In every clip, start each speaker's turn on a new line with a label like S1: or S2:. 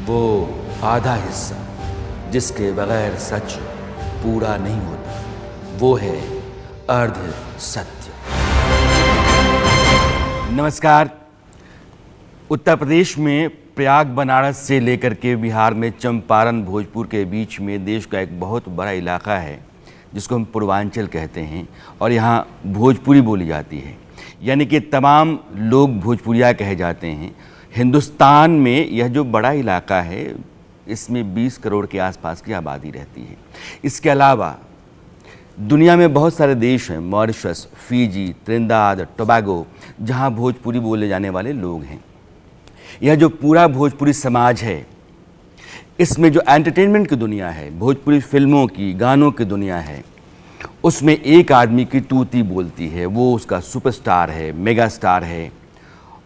S1: वो आधा हिस्सा जिसके बगैर सच पूरा नहीं होता, वो है अर्ध सत्य। नमस्कार। उत्तर प्रदेश में प्रयाग बनारस से लेकर के बिहार में चंपारण भोजपुर के बीच में देश का एक बहुत बड़ा इलाका है जिसको हम पूर्वांचल कहते हैं, और यहाँ भोजपुरी बोली जाती है, यानी कि तमाम लोग भोजपुरिया कहे जाते हैं। हिंदुस्तान में यह जो बड़ा इलाका है इसमें 20 करोड़ के आसपास की आबादी रहती है। इसके अलावा दुनिया में बहुत सारे देश हैं, मॉरिशस, फिजी, त्रिनिदाद, टोबैगो, जहाँ भोजपुरी बोले जाने वाले लोग हैं। यह जो पूरा भोजपुरी समाज है, इसमें जो एंटरटेनमेंट की दुनिया है, भोजपुरी फिल्मों की, गानों की दुनिया है, उसमें एक आदमी की तूती बोलती है। वो उसका सुपरस्टार है, मेगा स्टार है,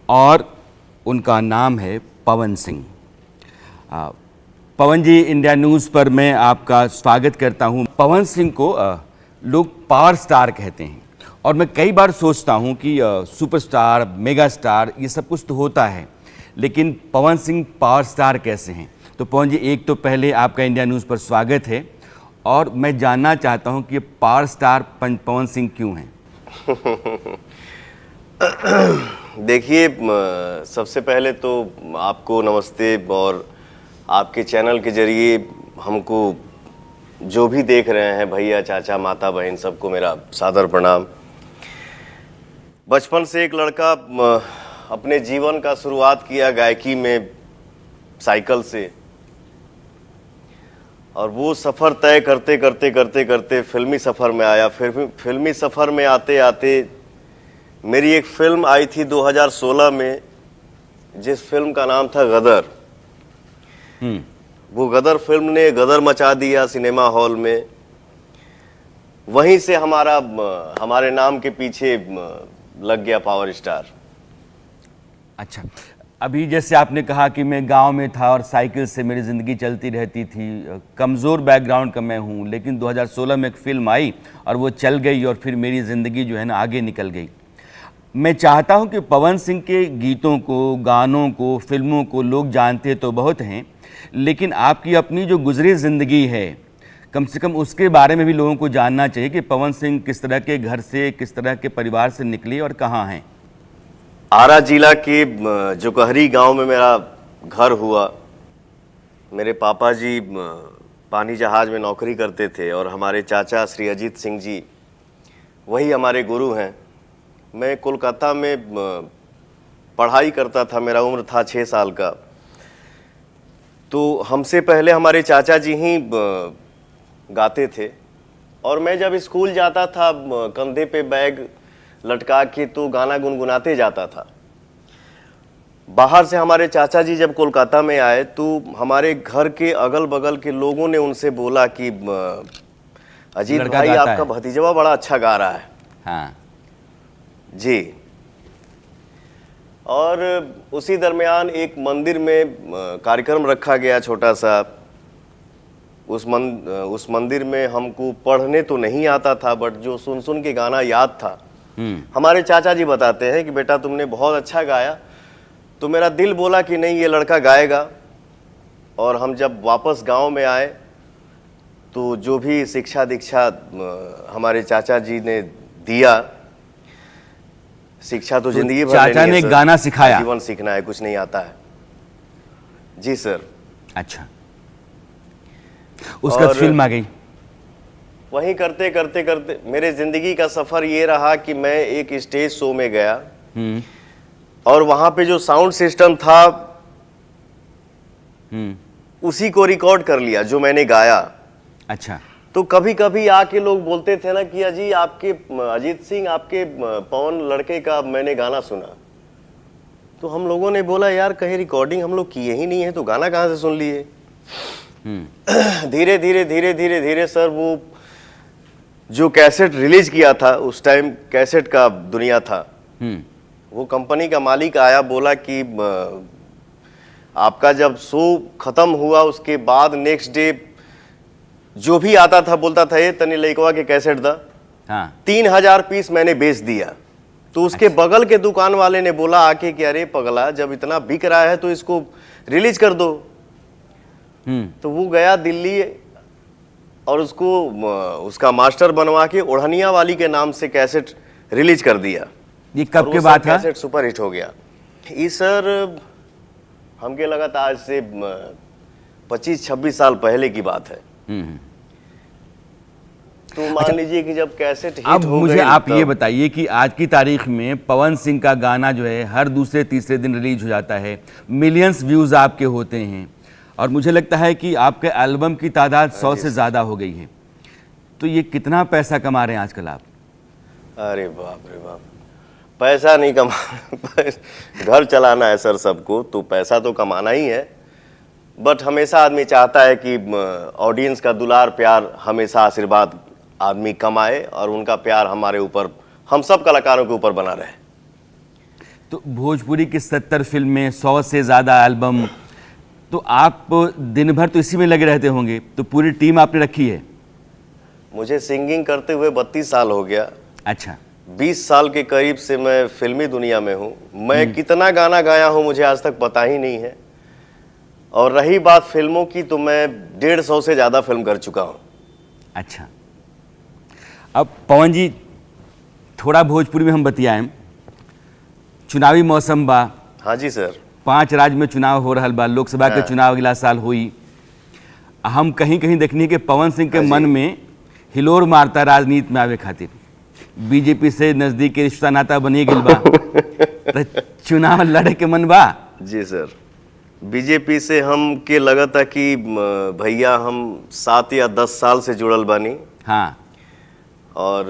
S1: और उनका नाम है पवन सिंह। पवन जी, इंडिया न्यूज़ पर मैं आपका स्वागत करता हूं। पवन सिंह को लोग पावर स्टार कहते हैं, और मैं कई बार सोचता हूं कि सुपरस्टार, मेगा स्टार, ये सब कुछ तो होता है, लेकिन पवन सिंह पावर स्टार कैसे हैं? तो पवन जी, एक तो पहले आपका इंडिया न्यूज़ पर स्वागत है, और मैं जानना चाहता हूं कि ये पावर स्टार पवन सिंह क्यों हैं?
S2: देखिए, सबसे पहले तो आपको नमस्ते, और आपके चैनल के जरिए हमको जो भी देख रहे हैं, भैया, चाचा, माता, बहन, सबको मेरा सादर प्रणाम। बचपन से एक लड़का अपने जीवन का शुरुआत किया गायकी में, साइकिल से, और वो सफ़र तय करते करते करते करते फिल्मी सफ़र में आया। फिर फिल्मी सफ़र में आते आते मेरी एक फिल्म आई थी 2016 में, जिस फिल्म का नाम था गदर। वो गदर फिल्म ने गदर मचा दिया सिनेमा हॉल में। वहीं से हमारे नाम के पीछे लग गया पावर स्टार।
S1: अच्छा, अभी जैसे आपने कहा कि मैं गांव में था और साइकिल से मेरी ज़िंदगी चलती रहती थी, कमज़ोर बैकग्राउंड का मैं हूं, लेकिन 2016 में एक फ़िल्म आई और वो चल गई, और फिर मेरी ज़िंदगी जो है ना आगे निकल गई। मैं चाहता हूं कि पवन सिंह के गीतों को, गानों को, फिल्मों को लोग जानते तो बहुत हैं, लेकिन आपकी अपनी जो गुजरी ज़िंदगी है, कम से कम उसके बारे में भी लोगों को जानना चाहिए कि पवन सिंह किस तरह के घर से, किस तरह के परिवार से निकले और कहाँ हैं।
S2: आरा जिला के जोकहरी गांव में मेरा घर हुआ। मेरे पापा जी पानी जहाज में नौकरी करते थे, और हमारे चाचा श्री अजीत सिंह जी वही हमारे गुरु हैं। मैं कोलकाता में पढ़ाई करता था, मेरा उम्र था 6 साल का। तो हमसे पहले हमारे चाचा जी ही गाते थे, और मैं जब स्कूल जाता था कंधे पे बैग लटका के तो गाना गुनगुनाते जाता था। बाहर से हमारे चाचा जी जब कोलकाता में आए तो हमारे घर के अगल बगल के लोगों ने उनसे बोला कि अजीत भाई, आपका भतीजा बड़ा अच्छा गा रहा है।
S1: हाँ
S2: जी। और उसी दरमियान एक मंदिर में कार्यक्रम रखा गया छोटा सा। उस मंदिर में हमको पढ़ने तो नहीं आता था, बट जो सुन सुन के गाना याद था। हमारे चाचा जी बताते हैं कि बेटा तुमने बहुत अच्छा गाया, तो मेरा दिल बोला कि नहीं, ये लड़का गाएगा। और हम जब वापस गांव में आए तो जो भी शिक्षा दीक्षा हमारे चाचा जी ने दिया, शिक्षा तो जिंदगी भर
S1: चाचा ने गाना सिखाया,
S2: जीवन सीखना है, कुछ नहीं आता है। जी सर।
S1: अच्छा, उसका फिल्म आ गई।
S2: वहीं करते करते करते मेरे जिंदगी का सफर ये रहा कि मैं एक स्टेज शो में गया, और वहां पे जो साउंड सिस्टम था उसी को रिकॉर्ड कर लिया जो मैंने गाया।
S1: अच्छा।
S2: तो कभी कभी आके लोग बोलते थे ना कि अजी आपके अजीत सिंह, आपके पवन लड़के का मैंने गाना सुना। तो हम लोगों ने बोला यार कहीं रिकॉर्डिंग हम लोग किए ही नहीं है, तो गाना कहाँ से सुन लिए। धीरे धीरे धीरे धीरे धीरे सर वो जो कैसेट रिलीज किया था, उस टाइम कैसेट का दुनिया था, वो कंपनी का मालिक आया, बोला कि आपका जब शो खत्म हुआ उसके बाद नेक्स्ट डे जो भी आता था बोलता था ये तनी लइकवा के कैसेट दा।
S1: हाँ।
S2: 3000 पीस मैंने बेच दिया। तो उसके बगल के दुकान वाले ने बोला आके कि अरे पगला, जब इतना बिक रहा है तो इसको रिलीज कर दो। तो वो गया दिल्ली और उसको उसका मास्टर बनवा के ओढ़निया वाली के नाम से कैसेट रिलीज कर दिया।
S1: ये कब के बात है?
S2: कैसेट सुपर हिट हो गया। ये सर हमके लगा था आज से 25-26 साल पहले की बात है। तो मान लीजिए कि जब कैसेट हिट
S1: अब
S2: हो
S1: मुझे
S2: गई
S1: आप ये
S2: तब-
S1: बताइए कि आज की तारीख में पवन सिंह का गाना जो है हर दूसरे तीसरे दिन रिलीज हो जाता है, मिलियंस व्यूज आपके होते हैं, और मुझे लगता है कि आपके एल्बम की तादाद 100 से ज़्यादा हो गई है। तो ये कितना पैसा कमा रहे हैं आजकल आप?
S2: अरे बाप रे बाप, पैसा नहीं कमा घर चलाना है सर सबको, तो पैसा तो कमाना ही है। बट हमेशा आदमी चाहता है कि ऑडियंस का दुलार प्यार, हमेशा आशीर्वाद आदमी कमाए और उनका प्यार हमारे ऊपर, हम सब कलाकारों के ऊपर बना रहे।
S1: तो भोजपुरी की 70 फिल्में, 100 से ज़्यादा एल्बम, तो आप दिन भर तो इसी में लगे रहते होंगे, तो पूरी टीम आपने रखी है?
S2: मुझे सिंगिंग करते हुए 32 साल हो गया।
S1: अच्छा।
S2: 20 साल के करीब से मैं फिल्मी दुनिया में हूँ। मैं कितना गाना गाया हूँ मुझे आज तक पता ही नहीं है। और रही बात फिल्मों की, तो मैं 150 से ज़्यादा फिल्म कर चुका हूँ।
S1: अच्छा, अब पवन जी थोड़ा भोजपुरी में हम बतियाएं। चुनावी मौसम बा,
S2: हाँ जी सर।
S1: 5 राज्य में चुनाव हो रहा बा, लोकसभा के चुनाव अगला साल हुई। हम कहीं कहीं देखनी कि पवन सिंह के मन में हिलोर मारता राजनीति में आवे खातिर, बीजेपी से नजदीक के रिश्ता नाता बनी गिल बा, तो चुनाव लड़े के मन बा?
S2: जी सर, बीजेपी से हम के लगता कि भैया हम 7 या 10 साल से जुड़ल बानी।
S1: हाँ।
S2: और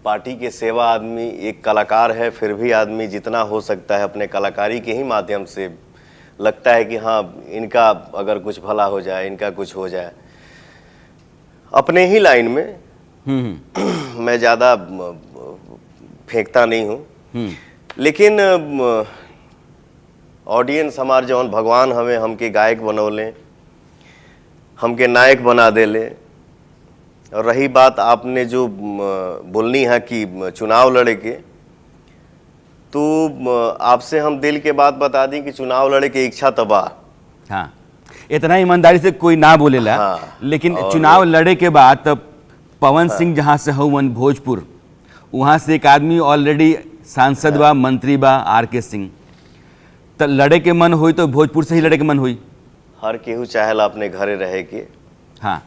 S2: पार्टी के सेवा, आदमी एक कलाकार है, फिर भी आदमी जितना हो सकता है अपने कलाकारी के ही माध्यम से लगता है कि हाँ इनका अगर कुछ भला हो जाए, इनका कुछ हो जाए, अपने ही लाइन में। मैं ज़्यादा फेंकता नहीं हूँ, लेकिन ऑडियंस हमार जौन भगवान हमें हमके गायक बनौले, हमके नायक बना देले। और रही बात आपने जो बोलनी है कि चुनाव लड़े के, तो आपसे हम दिल के बात बता दी कि चुनाव लड़े के इच्छा तबाह।
S1: हाँ, इतना ईमानदारी से कोई ना बोलेला।
S2: हाँ,
S1: लेकिन चुनाव लड़े के बाद तब पवन सिंह जहाँ से हवन भोजपुर, वहाँ से एक आदमी ऑलरेडी सांसद बा, मंत्री बा, RK सिंह, तो लड़े के मन हुई तो भोजपुर से ही लड़े के मन हुई।
S2: हर केहू चाहेला अपने घरे रहे के।
S1: हाँ,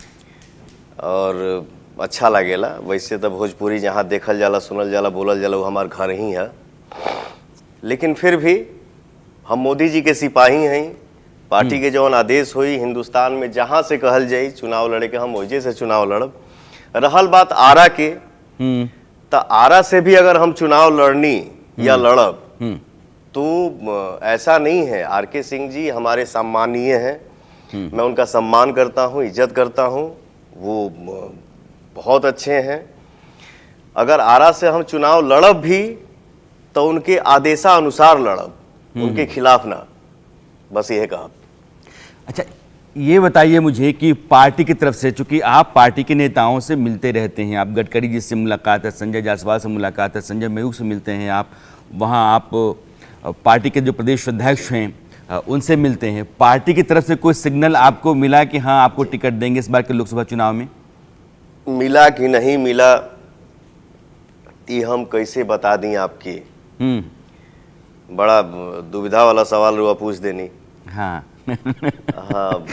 S2: और अच्छा लगेला। वैसे तो भोजपुरी जहाँ देखल जाला, सुनल जाला, बोलल जाला, वो हमार घर ही है। लेकिन फिर भी हम मोदी जी के सिपाही हैं। पार्टी के जौन आदेश हुई हिंदुस्तान में, जहाँ से कहल जाई चुनाव लड़े के, हम वजह से चुनाव लड़ब। रहल बात आरा के, तो आरा से भी अगर हम चुनाव लड़नी या लड़ब, तो ऐसा नहीं है। RK सिंह जी हमारे सम्मानीय हैं, मैं उनका सम्मान करता हूँ, इज्जत करता हूँ, वो बहुत अच्छे हैं। अगर आरा से हम चुनाव लड़ब भी तो उनके आदेशानुसार लड़ब, उनके खिलाफ ना। बस यह कहा।
S1: अच्छा, ये बताइए मुझे कि पार्टी की तरफ से, चूंकि आप पार्टी के नेताओं से मिलते रहते हैं, आप गडकरी जी से मुलाकात है, संजय जायसवाल से मुलाकात है, संजय मयूख से मिलते हैं, आप वहाँ आप पार्टी के जो प्रदेश अध्यक्ष हैं उनसे मिलते हैं, पार्टी की तरफ से कोई सिग्नल आपको मिला कि हाँ आपको टिकट देंगे इस बार के लोकसभा चुनाव में?
S2: मिला कि नहीं मिला ये हम कैसे बता दें आपकी। बड़ा दुविधा वाला सवाल रुआ पूछ देनी।
S1: हाँ।
S2: हाँ।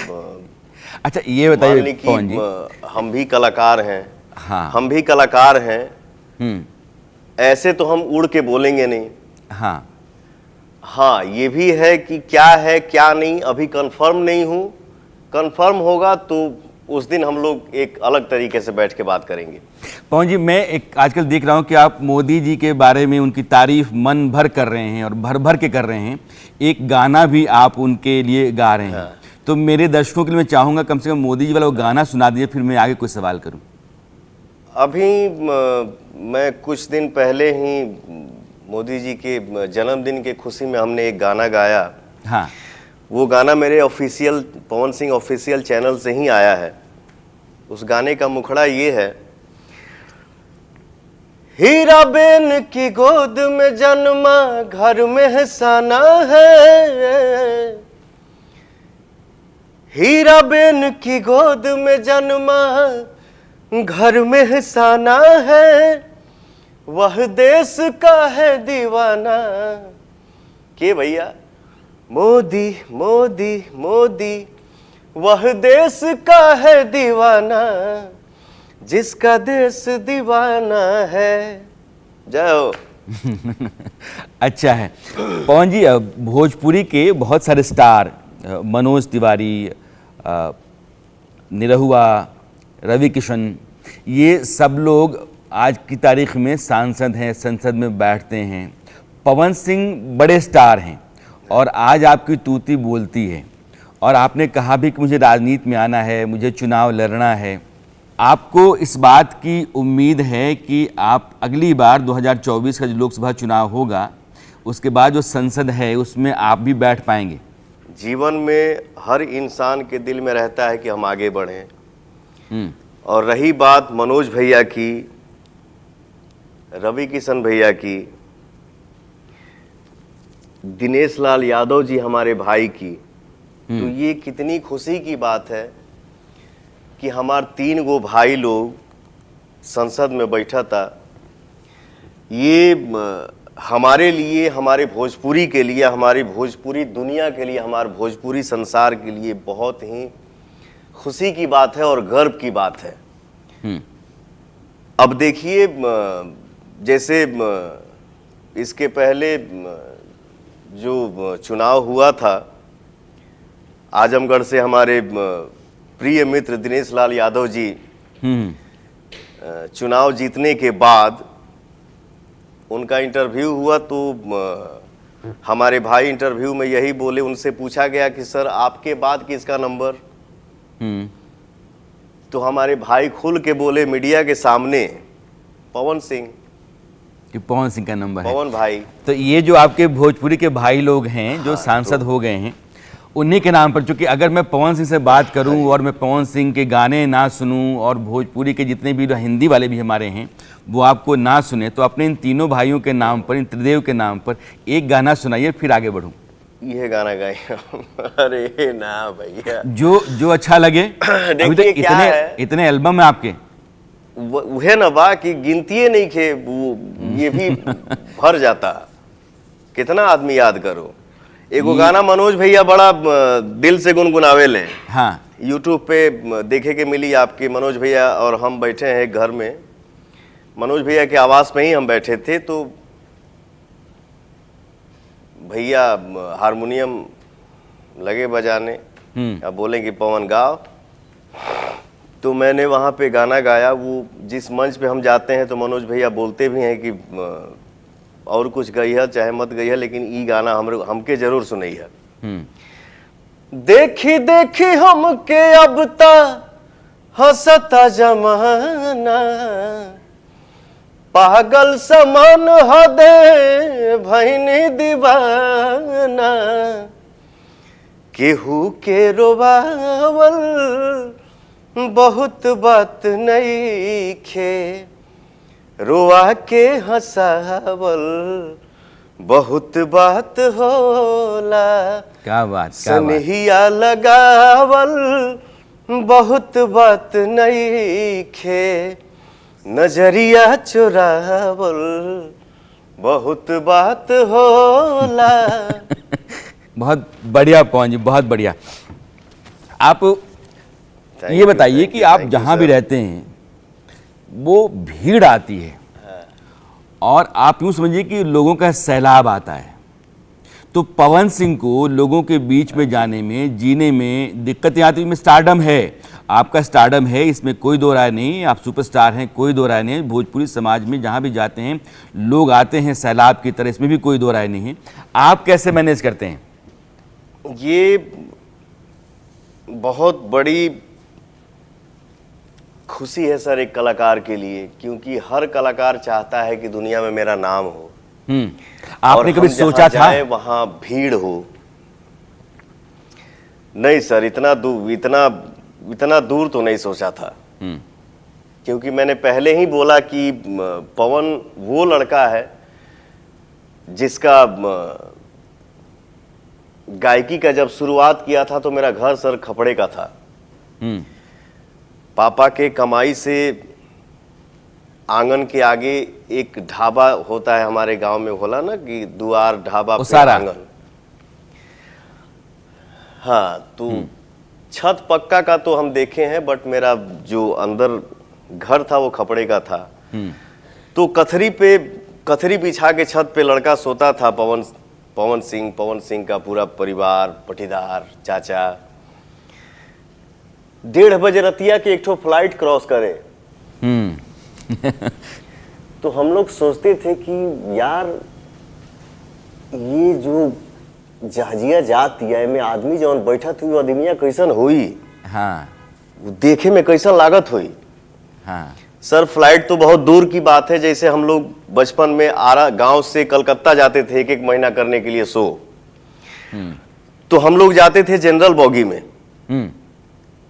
S1: अच्छा, ये बताइए
S2: मान ली कि
S1: पवन जी,
S2: हम भी कलाकार हैं।
S1: हाँ,
S2: हम भी कलाकार हैं। ऐसे तो हम उड़ के बोलेंगे नहीं।
S1: हाँ,
S2: हाँ, ये भी है कि क्या है क्या नहीं अभी कंफर्म नहीं हूँ। कंफर्म होगा तो उस दिन हम लोग एक अलग तरीके से बैठ के बात करेंगे।
S1: पवन जी, मैं एक आजकल देख रहा हूँ कि आप मोदी जी के बारे में उनकी तारीफ मन भर कर रहे हैं और भर भर के कर रहे हैं। एक गाना भी आप उनके लिए गा रहे हैं।
S2: हाँ।
S1: तो मेरे दर्शकों के लिए मैं चाहूँगा कम से कम मोदी जी वाला वो गाना सुना दीजिए, फिर मैं आगे कुछ सवाल करूँ।
S2: अभी मैं कुछ दिन पहले ही मोदी जी के जन्मदिन के खुशी में हमने एक गाना गाया।
S1: हाँ,
S2: वो गाना मेरे official Pawan Singh official channel से ही आया है। उस गाने का मुखड़ा ये है, हीरा बेन की गोद में जन्मा घर में हसाना है, हीरा बेन की गोद में जन्मा घर में हसाना है, वह देश का है दीवाना। के भैया मोदी मोदी मोदी, वह देश का है दीवाना, जिसका देश दीवाना है। जय हो।
S1: अच्छा है पवन जी, भोजपुरी के बहुत सारे स्टार, मनोज तिवारी, निरहुआ, रवि किशन, ये सब लोग आज की तारीख में सांसद हैं, संसद में बैठते हैं। पवन सिंह बड़े स्टार हैं और आज आपकी तूती बोलती है, और आपने कहा भी कि मुझे राजनीति में आना है, मुझे चुनाव लड़ना है। आपको इस बात की उम्मीद है कि आप अगली बार 2024 का जो लोकसभा चुनाव होगा, उसके बाद जो संसद है उसमें आप भी बैठ पाएंगे?
S2: जीवन में हर इंसान के दिल में रहता है कि हम आगे बढ़ें। और रही बात मनोज भैया की, रवि किशन भैया की, दिनेश लाल यादव जी हमारे भाई की, तो ये कितनी खुशी की बात है कि हमारे 3 गो भाई लोग संसद में बैठा था। ये हमारे लिए, हमारे भोजपुरी के लिए, हमारी भोजपुरी दुनिया के लिए, हमारे भोजपुरी संसार के लिए बहुत ही खुशी की बात है और गर्व की बात है। अब देखिए, जैसे इसके पहले जो चुनाव हुआ था, आजमगढ़ से हमारे प्रिय मित्र दिनेश लाल यादव जी चुनाव जीतने के बाद उनका इंटरव्यू हुआ, तो हमारे भाई इंटरव्यू में यही बोले, उनसे पूछा गया कि सर आपके बाद किसका नंबर? तो हमारे भाई खुल के बोले मीडिया के सामने, पवन सिंह।
S1: कि पवन सिंह का नंबर है,
S2: पवन भाई।
S1: तो ये जो आपके भोजपुरी के भाई लोग हैं जो सांसद हो गए हैं, उन्हीं के नाम पर, चूंकि अगर मैं पवन सिंह से बात करूं और मैं पवन सिंह के गाने ना सुनूं और भोजपुरी के जितने भी हिंदी वाले भी हमारे हैं वो आपको ना सुने, तो अपने इन तीनों भाइयों के नाम पर, इन त्रिदेव के नाम पर एक गाना सुनाइए, फिर आगे बढ़ूं।
S2: ये गाना गाए? अरे ना भैया,
S1: जो अच्छा लगे। अभी तो इतने एल्बम है आपके।
S2: वह ना बा कि गिनती नहीं खे, वो ये भी भर जाता, कितना आदमी याद करो। एगो गाना मनोज भैया बड़ा दिल से गुनगुनावे ले।
S1: हाँ,
S2: यूट्यूब पे देखे के मिली आपके। मनोज भैया और हम बैठे हैं घर में, मनोज भैया के आवास में ही हम बैठे थे, तो भैया हारमोनियम लगे बजाने, अब बोले कि पवन गाओ, तो मैंने वहाँ पे गाना गाया। वो जिस मंच पे हम जाते हैं तो मनोज भैया बोलते भी हैं कि और कुछ गई है चाहे मत गई है, लेकिन ई गाना हमके जरूर सुनई है। देखी देखी हमके अब ता हंसता जमाना, पागल समान हदे भैनी दीवाना, केहू के रोवावल बहुत बात नहीं खे, रोआ के हंसावल बहुत बात होला।
S1: क्या बात,
S2: सनहिया लगावल बहुत बात नहीं खे, नजरिया चुरावल बहुत बात होला।
S1: बहुत बढ़िया पवन जी, बहुत बढ़िया। आप ये बताइए कि आप जहाँ भी रहते हैं वो भीड़ आती है और आप यूँ समझिए कि लोगों का सैलाब आता है, तो पवन सिंह को लोगों के बीच में जाने में, जीने में दिक्कतें आती हैं। स्टारडम है, आपका स्टारडम है, इसमें कोई दो राय नहीं, आप सुपरस्टार हैं, कोई दो राय नहीं। भोजपुरी समाज में जहाँ भी जाते हैं लोग आते हैं सैलाब की तरह, इसमें भी कोई दो राय नहीं है। आप कैसे मैनेज करते हैं?
S2: ये बहुत बड़ी खुशी है सर एक कलाकार के लिए, क्योंकि हर कलाकार चाहता है कि दुनिया में मेरा नाम हो।
S1: आपने कभी सोचा था
S2: वहां भीड़ हो? नहीं सर, इतना दूर तो नहीं सोचा था, क्योंकि मैंने पहले ही बोला कि पवन वो लड़का है जिसका गायकी का जब शुरुआत किया था तो मेरा घर सर खपड़े का था।
S1: हम्म।
S2: पापा के कमाई से आंगन के आगे एक ढाबा होता है हमारे गांव में, होला ना कि दुआर ढाबा पे
S1: उसारा।
S2: आंगन। हाँ, तो छत पक्का का तो हम देखे हैं, बट मेरा जो अंदर घर था वो खपड़े का था। तो कथरी बिछा के छत पे लड़का सोता था, पवन सिंह का पूरा परिवार, पटीदार, चाचा। 1:30 बजे रतिया के एक ठो फ्लाइट क्रॉस करे तो हम लोग सोचते थे कि यार ये जो जहाजिया जाती है में आदमी जौन बैठा थी वो आदमिया कैसन हुई,
S1: हाँ
S2: वो देखे में कैसन लागत हुई।
S1: हाँ।
S2: सर फ्लाइट तो बहुत दूर की बात है, जैसे हम लोग बचपन में आरा गांव से कलकत्ता जाते थे एक महीना करने के लिए शो, तो हम लोग जाते थे जनरल बॉगी में।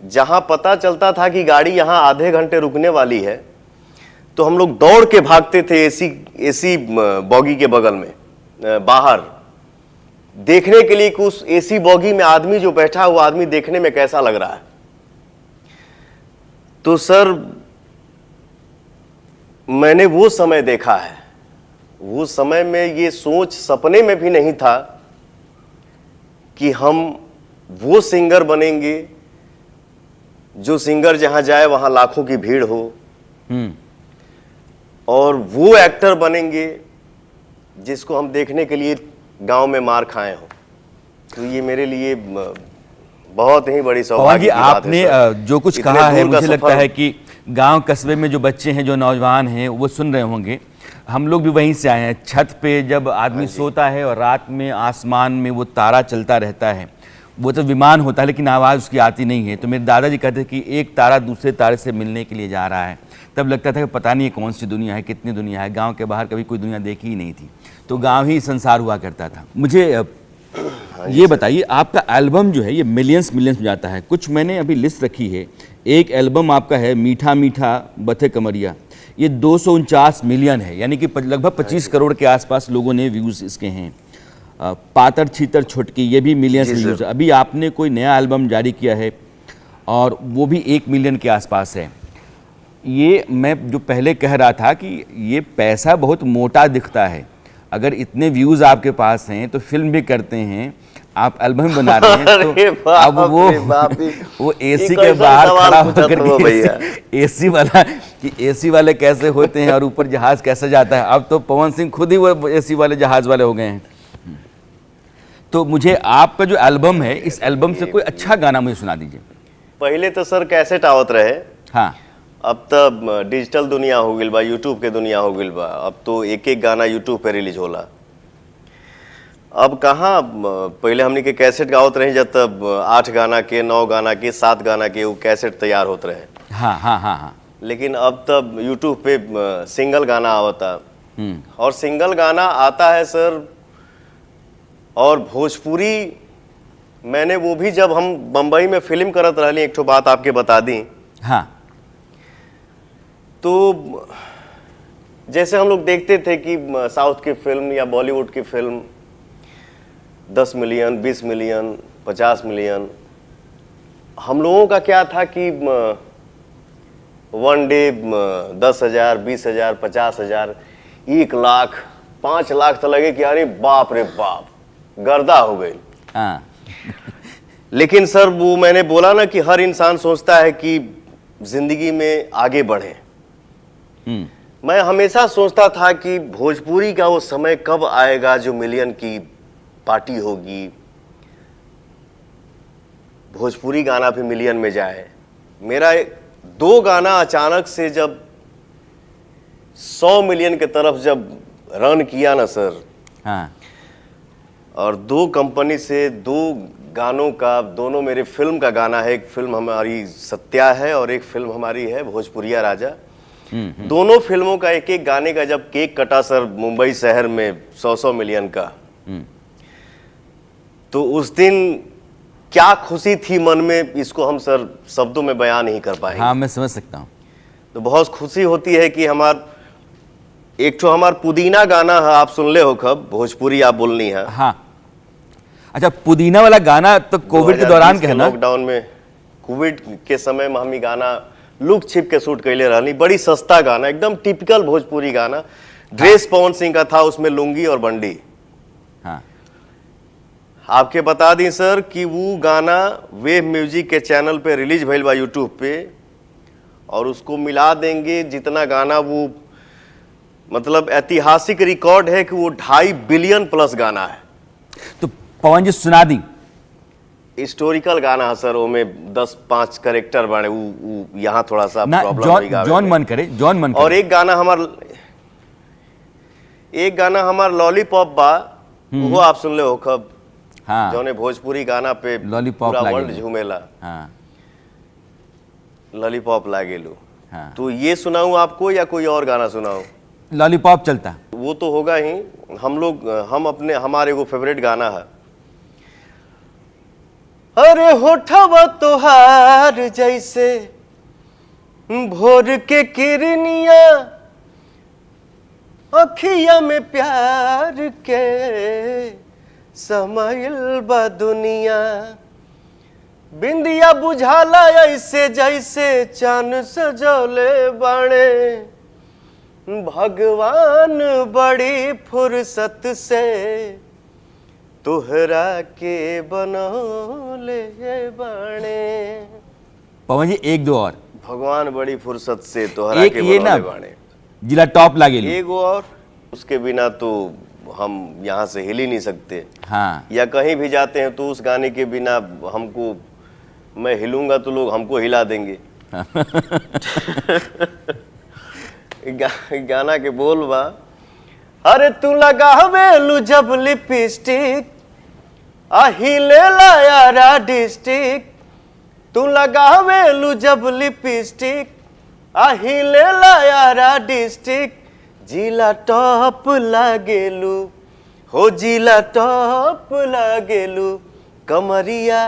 S2: जहां पता चलता था कि गाड़ी यहां आधे घंटे रुकने वाली है तो हम लोग दौड़ के भागते थे एसी बॉगी के बगल में बाहर, देखने के लिए कि उस एसी बॉगी में आदमी जो बैठा हुआ आदमी देखने में कैसा लग रहा है। तो सर मैंने वो समय देखा है, वो समय में ये सोच सपने में भी नहीं था कि हम वो सिंगर बनेंगे जो सिंगर जहां जाए वहां लाखों की भीड़ हो, और वो एक्टर बनेंगे जिसको हम देखने के लिए गांव में मार खाए हो। तो ये मेरे लिए बहुत ही बड़ी सौभाग्य की बात है।
S1: आपने जो कुछ कहा है, मुझे लगता है कि गांव कस्बे में जो बच्चे हैं, जो नौजवान हैं, वो सुन रहे होंगे। हम लोग भी वहीं से आए हैं। छत पे जब आदमी सोता है और रात में आसमान में वो तारा चलता रहता है, वो तो विमान होता है लेकिन आवाज़ उसकी आती नहीं है। तो मेरे दादाजी कहते हैं कि एक तारा दूसरे तारे से मिलने के लिए जा रहा है। तब लगता था कि पता नहीं कौन सी दुनिया है, कितनी दुनिया है। गांव के बाहर कभी कोई दुनिया देखी ही नहीं थी, तो गांव ही संसार हुआ करता था। मुझे ये बताइए, आपका एल्बम जो है ये मिलियंस में जाता है। कुछ मैंने अभी लिस्ट रखी है। एक एल्बम आपका है मीठा मीठा बथे कमरिया, ये 249 मिलियन है, यानी कि लगभग 25 करोड़ के आसपास लोगों ने व्यूज़ इसके हैं। पातर छीतर छुटकी, ये भी मिलियंस में व्यूज़। अभी आपने कोई नया एल्बम जारी किया है और वो भी 1 मिलियन के आसपास है। ये मैं जो पहले कह रहा था कि ये पैसा बहुत मोटा दिखता है। अगर इतने व्यूज़ आपके पास हैं तो फिल्म भी करते हैं, आप एल्बम बना रहे हैं, तो अब वो एसी के बाहर खड़ा होकर एसी वाला कि एसी वाले कैसे होते हैं और ऊपर जहाज कैसे जाता है। अब तो पवन सिंह खुद ही वो एसी वाले जहाज वाले हो गए हैं। तो मुझे आपका जो एल्बम है, इस एल्बम से कोई अच्छा गाना मुझे सुना दीजिए।
S2: पहले तो सर कैसेट आवत रहे,
S1: हाँ,
S2: अब तब डिजिटल दुनिया हो गई बा, यूट्यूब के दुनिया हो गई बा। अब तो एक एक गाना यूट्यूब पे रिलीज होला। अब कहाँ, पहले हमने के कैसेट गावत रहे जब तब 8 गाना के, 9 गाना के, 7 गाना के वो कैसेट तैयार होते रहे।
S1: हाँ हाँ हाँ हाँ।
S2: लेकिन अब तब यूट्यूब पे सिंगल गाना आवता, और सिंगल गाना आता है सर। और भोजपुरी मैंने वो भी, जब हम बम्बई में फिल्म करत रहली, एक ठो बात आपके बता दी।
S1: हाँ।
S2: तो जैसे हम लोग देखते थे कि साउथ की फिल्म या बॉलीवुड की फिल्म 10 मिलियन, 20 मिलियन, 50 मिलियन। हम लोगों का क्या था कि वन डे 10,000, 20,000, 50,000, 1 लाख, 5 लाख तो लगे कि अरे बाप रे बाप, गर्दा हो गई।
S1: हाँ।
S2: लेकिन सर वो मैंने बोला ना कि हर इंसान सोचता है कि जिंदगी में आगे बढ़े। मैं हमेशा सोचता था कि भोजपुरी का वो समय कब आएगा जो मिलियन की पार्टी होगी, भोजपुरी गाना भी मिलियन में जाए। मेरा 2 गाना अचानक से जब 100 मिलियन के तरफ जब रन किया ना सर,
S1: हाँ।
S2: और 2 कंपनी से 2 गानों का, दोनों मेरे फिल्म का गाना है। एक फिल्म हमारी सत्या है और एक फिल्म हमारी है भोजपुरिया राजा। दोनों फिल्मों का एक एक गाने का जब केक कटा सर मुंबई शहर में 100 मिलियन का, तो उस दिन क्या खुशी थी मन में, इसको हम सर शब्दों में बयान नहीं कर पाएंगे।
S1: हाँ, मैं समझ सकता हूँ।
S2: तो बहुत खुशी होती है कि एक ठो हमार पुदीना गाना है, आप सुन ले हो कब, भोजपुरी आप बोलनी है।
S1: हाँ, अच्छा, पुदीना वाला गाना तो कोविड के दौरान
S2: 2020 के
S1: कहना।
S2: लॉकडाउन में, कोविड के समय में हम ई गाना लुक छिप के शूट कैले रहनी। बड़ी सस्ता गाना, एकदम टिपिकल भोजपुरी गाना। ड्रेस पवन सिंह का था, उसमें लुंगी और बंडी।
S1: हाँ,
S2: आपके बता दी सर कि वो गाना वेव म्यूजिक के चैनल पे रिलीज भइल बा यूट्यूब पे, और उसको मिला देंगे जितना गाना वो, मतलब ऐतिहासिक रिकॉर्ड है कि वो 2.5 बिलियन प्लस गाना है।
S1: तो पवन जी सुना दी।
S2: हिस्टोरिकल गाना है सर, वो में 10-5 कैरेक्टर बने, वो यहाँ थोड़ा सा
S1: ना
S2: प्रॉब्लम हुई गावे
S1: जॉन
S2: में।
S1: मन करे, जॉन मन
S2: और
S1: करे।
S2: एक गाना हमार लॉलीपॉप बा, वो आप सुन ले हो कब,
S1: हाँ,
S2: जौने भोजपुरी गाना पे
S1: लॉलीपॉप
S2: पूरा
S1: लागेलू।
S2: वर्ल्ड झूमेला,
S1: हाँ,
S2: लॉलीपॉप लागेलू।
S1: हाँ,
S2: तो ये सुनाऊं आपको या कोई और गाना सुनाऊं?
S1: लॉलीपॉप चलता।
S2: वो तो होगा ही। हमारे एगो फेवरेट गाना है, अरे होठवा तोहार जैसे भोर के किरनिया, अखिया में प्यार के समाइल बा दुनिया, बिंदिया बुझाला ऐसे जैसे चांद सजौले बाणे, भगवान बड़ी फुर्सत से तोहरा के बनौले बाणे।
S1: पवन जी एक दो और,
S2: भगवान बड़ी फुर्सत से तोहरा
S1: एक
S2: के
S1: ये ना
S2: बनौले बाणे।
S1: जिला टॉप लागेलू।
S2: एगो और, उसके बिना तो हम यहाँ से हिल ही नहीं सकते।
S1: हाँ,
S2: या कहीं भी जाते हैं तो उस गाने के बिना हमको, मैं हिलूंगा तो लोग हमको हिला देंगे। गाना के बोल बा, अरे तू लगावेलू जब लिपस्टिक, अहिले यारा डिस्टिक, तू लगावेलू जब लिपस्टिक, अहिले यारा डिस्टिक, जिला टॉप लागेलू हो, जिला टॉप लागेलू, कमरिया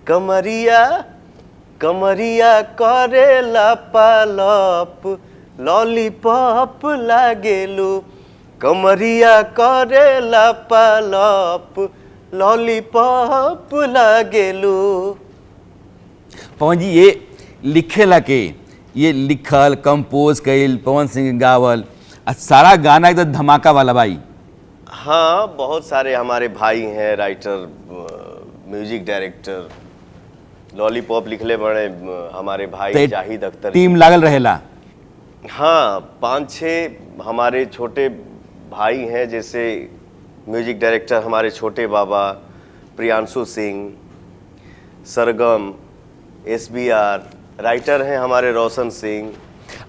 S2: कमरिया कमरिया करेला पालप, लॉलीपॉप लागेलू, कमरिया करेला पालप, लॉलीपॉप लागेलू।
S1: पवन जी ये लिखेला के, ये लिखल कंपोज कइल पवन सिंह गावल, सारा गाना एकदम धमाका वाला भाई।
S2: हाँ, बहुत सारे हमारे भाई हैं राइटर, म्यूजिक डायरेक्टर। लॉलीपॉप लिखले बड़े हमारे भाई जाहिद अख्तर।
S1: टीम लागल रहेला।
S2: हाँ, 5-6 हमारे छोटे भाई हैं, जैसे म्यूजिक डायरेक्टर हमारे छोटे बाबा प्रियांशु सिंह, सरगम, SBR, राइटर हैं हमारे रोशन सिंह।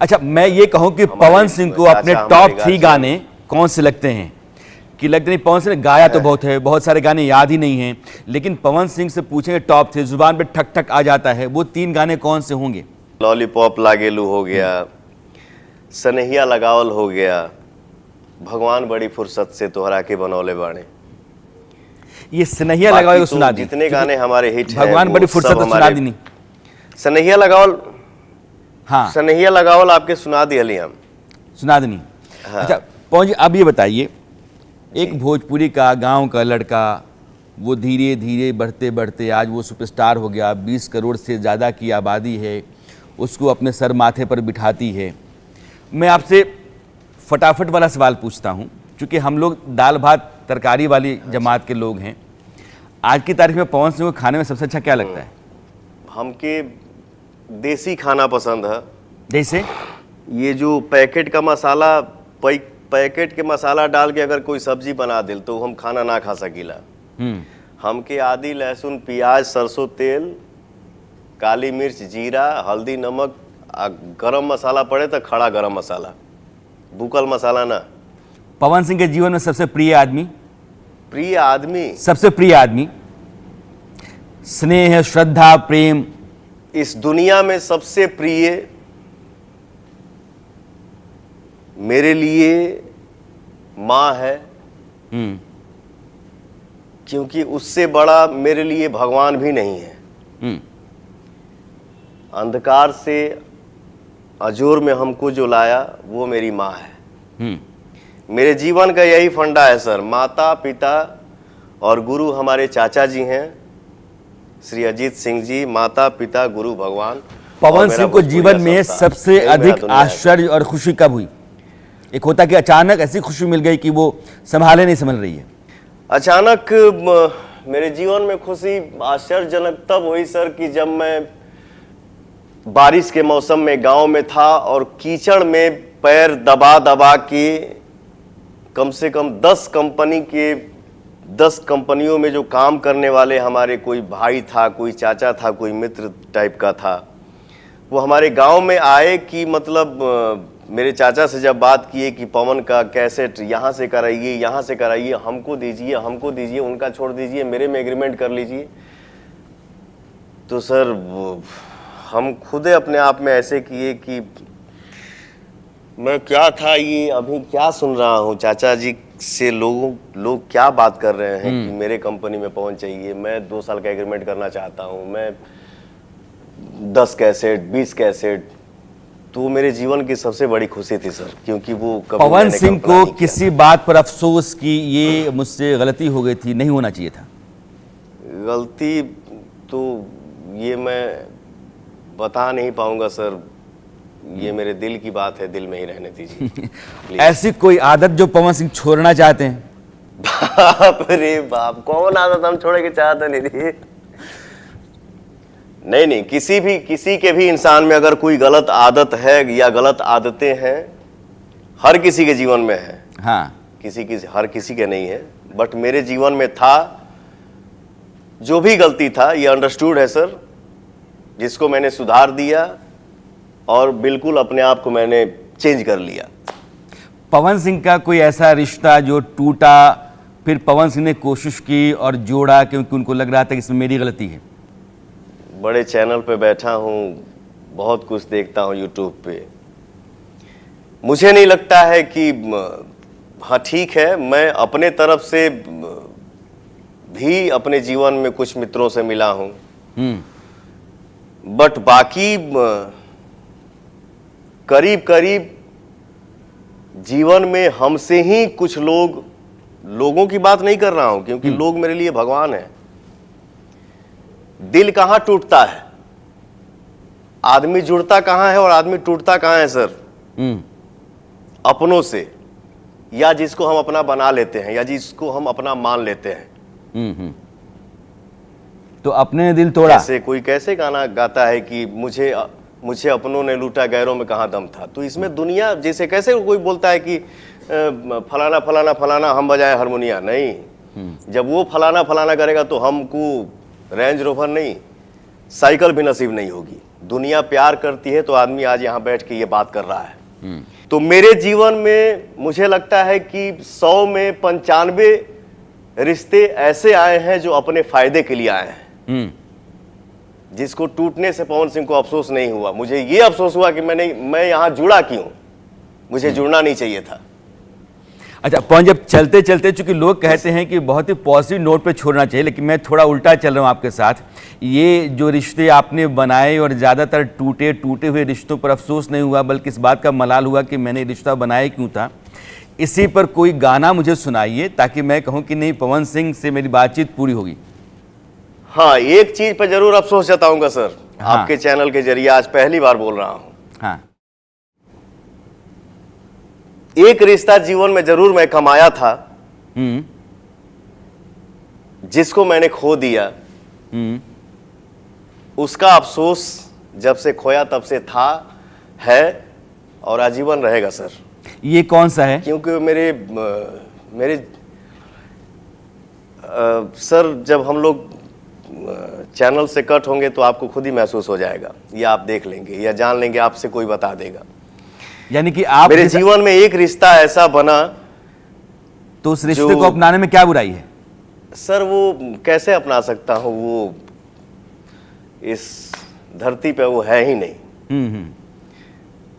S1: अच्छा, मैं ये कहूँ कि पवन सिंह को अपने टॉप 3 गाने कौन से लगते हैं? कि लगते नहीं, पवन सिंह ने गाया तो बहुत है, बहुत सारे गाने याद ही नहीं हैं, लेकिन पवन सिंह से पूछेंगे टॉप 3, जुबान पे ठक ठक आ जाता है, वो 3 गाने कौन से होंगे?
S2: लॉलीपॉप लागेलू हो गया, सनहिया लगावल हो गया, भगवान बड़ी फुर्सत से तोहरा के बनौले बाणे।
S1: ये सनहिया
S2: बाकी
S1: लगाओ
S2: तो
S1: सुना दी।
S2: जितने गाने हमारे हिट हैं,
S1: भगवान
S2: वो
S1: बड़ी
S2: सब
S1: फुर्सत से सुना
S2: हमारे-
S1: दी नहीं।
S2: सनहिया लगावल,
S1: हाँ,
S2: सनहिया लगावल आपके सुना दिहली हम।
S1: सुना देनी।
S2: हाँ।
S1: अच्छा पवन जी, अब ये बताइए, एक भोजपुरी का गांव का लड़का, वो धीरे धीरे बढ़ते बढ़ते आज वो सुपरस्टार हो गया, 20 करोड़ से ज़्यादा की आबादी है, उसको अपने सर माथे पर बिठाती है। मैं आपसे फटाफट वाला सवाल पूछता हूँ, क्योंकि हम लोग दाल भात तरकारी वाली जमात के लोग हैं। आज की तारीख में पवन सिंह को खाने में सबसे अच्छा क्या लगता है?
S2: हमके देसी खाना पसंद है।
S1: जैसे
S2: ये जो पैकेट का मसाला, पैकेट के मसाला डाल के अगर कोई सब्जी बना दिल तो हम खाना ना खा सकीला। हमके आदि लहसुन प्याज सरसों तेल काली मिर्च जीरा हल्दी नमक आ गरम मसाला पड़े तो खड़ा गरम मसाला, भूकल मसाला ना।
S1: पवन सिंह के जीवन में सबसे प्रिय आदमी, सबसे प्रिय आदमी, स्नेह श्रद्धा प्रेम,
S2: इस दुनिया में सबसे प्रिय मेरे लिए माँ है, क्योंकि उससे बड़ा मेरे लिए भगवान भी नहीं है। अंधकार से अजोर में हमको जो लाया वो मेरी माँ है। मेरे जीवन का यही फंडा है सर, माता पिता और गुरु हमारे चाचा जी हैं श्री अजीत सिंह जी, माता पिता गुरु भगवान। और
S1: पवन
S2: मेरा
S1: सिंह को
S2: भोजपुरिया
S1: जीवन में
S2: संसार।
S1: सबसे
S2: यही मेरा
S1: अधिक
S2: दुनिया है।
S1: आश्चर्य और खुशी कब हुई? एक होता कि अचानक ऐसी खुशी मिल गई कि वो संभाले नहीं संभल रही है।
S2: अचानक मेरे जीवन में खुशी आश्चर्यजनक तब हुई सर कि जब मैं बारिश के मौसम में गांव में था और कीचड़ में पैर दबा दबा के कम से कम 10 कंपनियों में जो काम करने वाले हमारे कोई भाई था, कोई चाचा था, कोई मित्र टाइप का था, वो हमारे गांव में आए कि मतलब मेरे चाचा से जब बात किए कि पवन का कैसेट यहाँ से कराइए, हमको दीजिए, उनका छोड़ दीजिए, मेरे में एग्रीमेंट कर लीजिए। तो सर हम खुद अपने आप में ऐसे किए कि मैं क्या था ये अभी क्या सुन रहा हूँ चाचा जी से, लोग क्या बात कर रहे हैं कि मेरे कंपनी में पवन चाहिए, मैं 2 साल का एग्रीमेंट करना चाहता हूँ, मैं 10 कैसेट 20 कैसेट। तो मेरे जीवन की सबसे बड़ी खुशी थी सर, क्योंकि वो कभी
S1: पवन
S2: मैंने
S1: सिंह
S2: कल्पना
S1: को
S2: नहीं किया।
S1: किसी बात पर अफसोस कि ये मुझसे गलती हो गई थी, नहीं होना चाहिए था?
S2: गलती तो ये मैं बता नहीं पाऊंगा सर, ये मेरे दिल की बात है, दिल में ही रहने दीजिए।
S1: ऐसी कोई आदत जो पवन सिंह छोड़ना चाहते हैं?
S2: बाप रे बाप, कौन आदत हम छोड़े के चाहते नहीं थे। नहीं, किसी के भी इंसान में अगर कोई गलत आदत है या गलत आदतें हैं, हर किसी के जीवन में है।
S1: हाँ,
S2: हर किसी के नहीं है, बट मेरे जीवन में था। जो भी गलती था ये अंडरस्टूड है सर, जिसको मैंने सुधार दिया और बिल्कुल अपने आप को मैंने चेंज कर लिया।
S1: पवन सिंह का कोई ऐसा रिश्ता जो टूटा, फिर पवन सिंह ने कोशिश की और जोड़ा क्योंकि उनको लग रहा था कि इसमें मेरी गलती है?
S2: बड़े चैनल पे बैठा हूँ, बहुत कुछ देखता हूँ यूट्यूब पे, मुझे नहीं लगता है कि हाँ ठीक है, मैं अपने तरफ से भी अपने जीवन में कुछ मित्रों से मिला हूँ, बट बाकी करीब करीब जीवन में हमसे ही कुछ लोगों की बात नहीं कर रहा हूं, क्योंकि लोग मेरे लिए भगवान है। दिल कहां टूटता है, आदमी जुड़ता कहां है और आदमी टूटता कहां है सर? अपनों से, या जिसको हम अपना बना लेते हैं, या जिसको हम अपना मान लेते हैं।
S1: तो अपने ने दिल तोड़ा।
S2: कोई कैसे गाना गाता है कि मुझे अपनों ने लूटा, गैरों में कहां दम था। तो इसमें दुनिया जैसे कैसे कोई बोलता है कि फलाना फलाना फलाना हम बजाए हारमोनिया, नहीं। जब वो फलाना फलाना करेगा तो हमको रेंज रोवर नहीं, साइकिल भी नसीब नहीं होगी। दुनिया प्यार करती है तो आदमी आज यहाँ बैठ के ये बात कर रहा है। तो मेरे जीवन में मुझे लगता है कि 100 में 95 रिश्ते ऐसे आए हैं जो अपने फायदे के लिए आए हैं, जिसको टूटने से पवन सिंह को अफसोस नहीं हुआ। मुझे ये अफसोस हुआ कि मैं यहाँ जुड़ा क्यों, मुझे जुड़ना नहीं चाहिए था।
S1: अच्छा पवन, जब चलते चलते, चूंकि लोग कहते हैं कि बहुत ही पॉजिटिव नोट पे छोड़ना चाहिए, लेकिन मैं थोड़ा उल्टा चल रहा हूँ आपके साथ। ये जो रिश्ते आपने बनाए और ज़्यादातर टूटे हुए रिश्तों पर अफसोस नहीं हुआ, बल्कि इस बात का मलाल हुआ कि मैंने रिश्ता बनाया क्यों था। इसी पर कोई गाना मुझे सुनाइए ताकि मैं कहूँ कि नहीं, पवन सिंह से मेरी बातचीत पूरी होगी।
S2: हाँ, एक चीज पर जरूर अफसोस जताऊंगा सर।
S1: हाँ।
S2: आपके चैनल के जरिए आज पहली बार बोल रहा हूं।
S1: हाँ,
S2: एक रिश्ता जीवन में जरूर मैं कमाया था, जिसको मैंने खो दिया। उसका अफसोस जब से खोया तब से था, है और आजीवन रहेगा सर।
S1: ये कौन सा है?
S2: क्योंकि मेरे सर, जब हम लोग चैनल से कट होंगे तो आपको खुद ही महसूस हो जाएगा, या आप देख लेंगे या जान लेंगे, आपसे कोई बता देगा।
S1: यानी कि आप
S2: मेरे जीवन में एक रिश्ता ऐसा बना,
S1: तो उस रिश्ते को अपनाने में क्या बुराई है?
S2: सर वो कैसे अपना सकता हूँ, वो इस धरती पे वो है ही नहीं।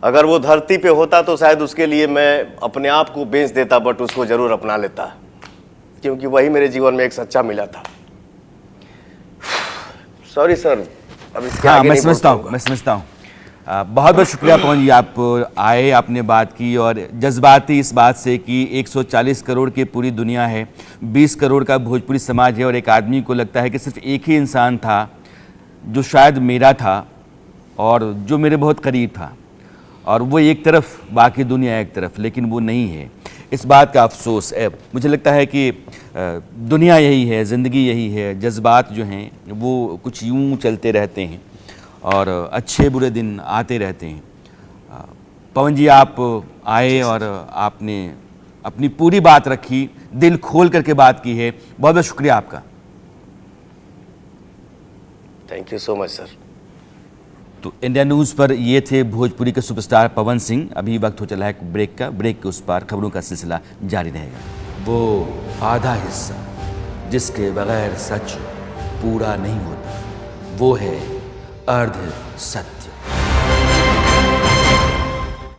S2: अगर वो धरती पे होता तो शायद उसके लिए मैं अपने आप को बेच देता, बट उसको जरूर अपना लेता, क्योंकि वही मेरे जीवन में एक सच्चा मिला था। सॉरी सर, अब इसके
S1: हाँ,
S2: आगे
S1: मैं
S2: नहीं
S1: समझता
S2: बोल
S1: हूँ,
S2: पाऊंगा।
S1: मैं समझता हूँ। बहुत बहुत शुक्रिया पवन जी, आप आए, आपने बात की और जज्बाती इस बात से कि 140 करोड़ की पूरी दुनिया है, 20 करोड़ का भोजपुरी समाज है और एक आदमी को लगता है कि सिर्फ एक ही इंसान था जो शायद मेरा था और जो मेरे बहुत करीब था, और वो एक तरफ बाकी दुनिया एक तरफ, लेकिन वो नहीं है। इस बात का अफसोस है। मुझे लगता है कि दुनिया यही है, ज़िंदगी यही है, जज्बात जो हैं वो कुछ यूं चलते रहते हैं और अच्छे बुरे दिन आते रहते हैं। पवन जी, आप आए और आपने अपनी पूरी बात रखी, दिल खोल करके बात की है, बहुत बहुत शुक्रिया आपका।
S2: Thank you so much sir.
S1: तो इंडिया न्यूज़ पर ये थे भोजपुरी के सुपरस्टार पवन सिंह। अभी वक्त हो चला है ब्रेक का, ब्रेक के उस पार खबरों का सिलसिला जारी रहेगा। वो आधा हिस्सा जिसके बगैर सच पूरा नहीं होता, वो है अर्ध सत्य।